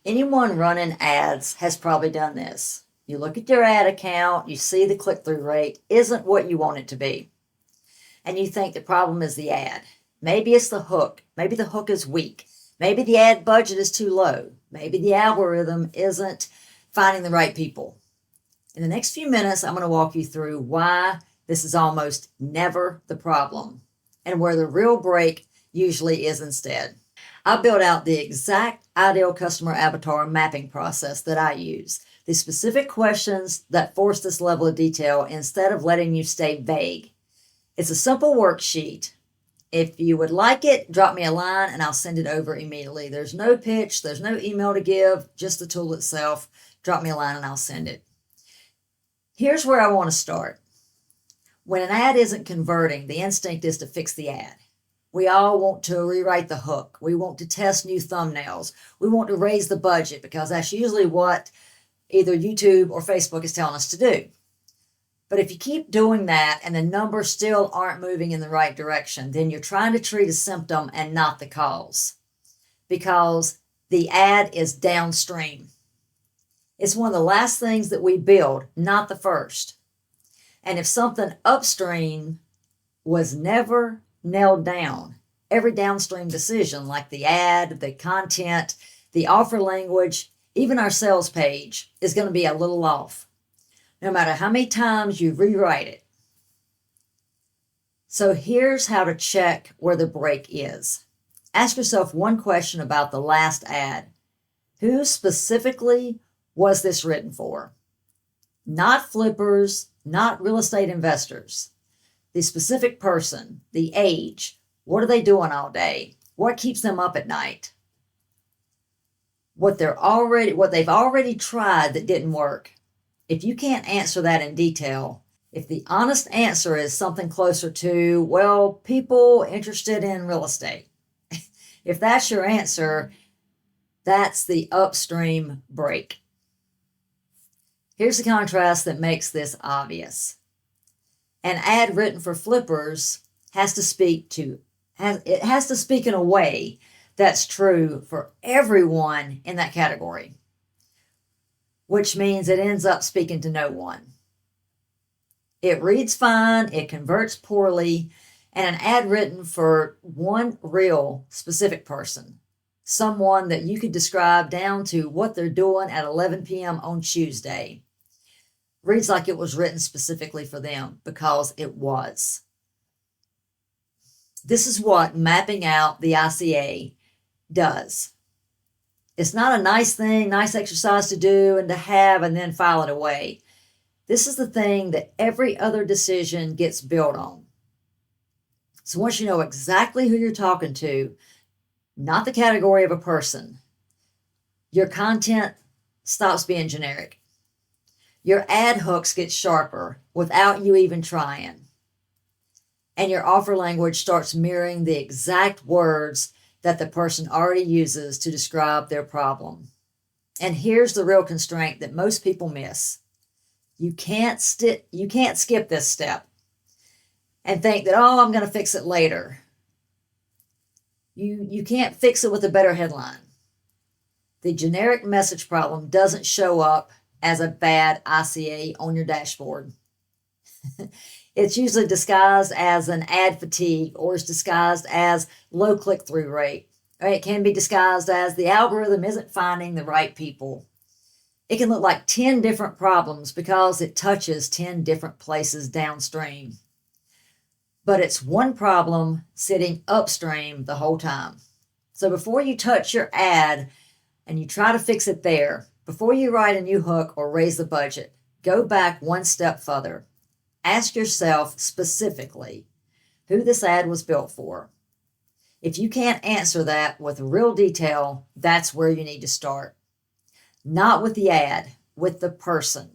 Anyone running ads has probably done this. You look at your ad account, you see the click-through rate isn't what you want it to be. And you think the problem is the ad. Maybe it's the hook. Maybe the hook is weak. Maybe the ad budget is too low. Maybe the algorithm isn't finding the right people. In the next few minutes, I'm going to walk you through why this is almost never the problem and where the real break usually is instead. I built out the exact ideal customer avatar mapping process that I use. The specific questions that force this level of detail instead of letting you stay vague. It's a simple worksheet. If you would like it, drop me a line and I'll send it over immediately. There's no pitch, there's no email to give, just the tool itself. Drop me a line and I'll send it. Here's where I want to start. When an ad isn't converting, the instinct is to fix the ad. We all want to rewrite the hook. We want to test new thumbnails. We want to raise the budget because that's usually what either YouTube or Facebook is telling us to do. But if you keep doing that and the numbers still aren't moving in the right direction, then you're trying to treat a symptom and not the cause, because the ad is downstream. It's one of the last things that we build, not the first. And if something upstream was never nailed down, every downstream decision, like the ad, the content, the offer language, even our sales page, is going to be a little off, no matter how many times you rewrite it. So here's how to check where the break is. Ask yourself one question about the last ad. Who specifically was this written for? Not flippers, not real estate investors. The specific person, the age, what are they doing all day? What keeps them up at night? What they've already tried that didn't work. If you can't answer that in detail, if the honest answer is something closer to, well, people interested in real estate, if that's your answer, that's the upstream break. Here's the contrast that makes this obvious. An ad written for flippers has to speak in a way that's true for everyone in that category, which means it ends up speaking to no one. It reads fine, it converts poorly, and an ad written for one real specific person, someone that you could describe down to what they're doing at 11 p.m. on Tuesday, reads like it was written specifically for them, because it was. This is what mapping out the ICA does. It's not a nice thing, nice exercise to do and to have and then file it away. This is the thing that every other decision gets built on. So once you know exactly who you're talking to, not the category of a person, your content stops being generic. Your ad hooks get sharper without you even trying. And your offer language starts mirroring the exact words that the person already uses to describe their problem. And here's the real constraint that most people miss. You can't skip this step and think that, oh, I'm going to fix it later. You can't fix it with a better headline. The generic message problem doesn't show up as a bad ICA on your dashboard. It's usually disguised as an ad fatigue, or it's disguised as low click-through rate. Or it can be disguised as the algorithm isn't finding the right people. It can look like 10 different problems because it touches 10 different places downstream. But it's one problem sitting upstream the whole time. So before you touch your ad and you try to fix it there, before you write a new hook or raise the budget, go back one step further. Ask yourself specifically who this ad was built for. If you can't answer that with real detail, that's where you need to start. Not with the ad, with the person.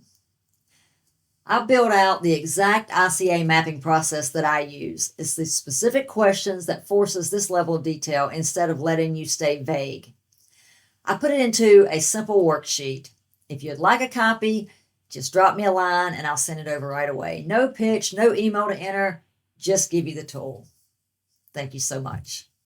I built out the exact ICA mapping process that I use. It's the specific questions that forces this level of detail instead of letting you stay vague. I put it into a simple worksheet. If you'd like a copy, just drop me a line and I'll send it over right away. No pitch, no email to enter, just give you the tool. Thank you so much.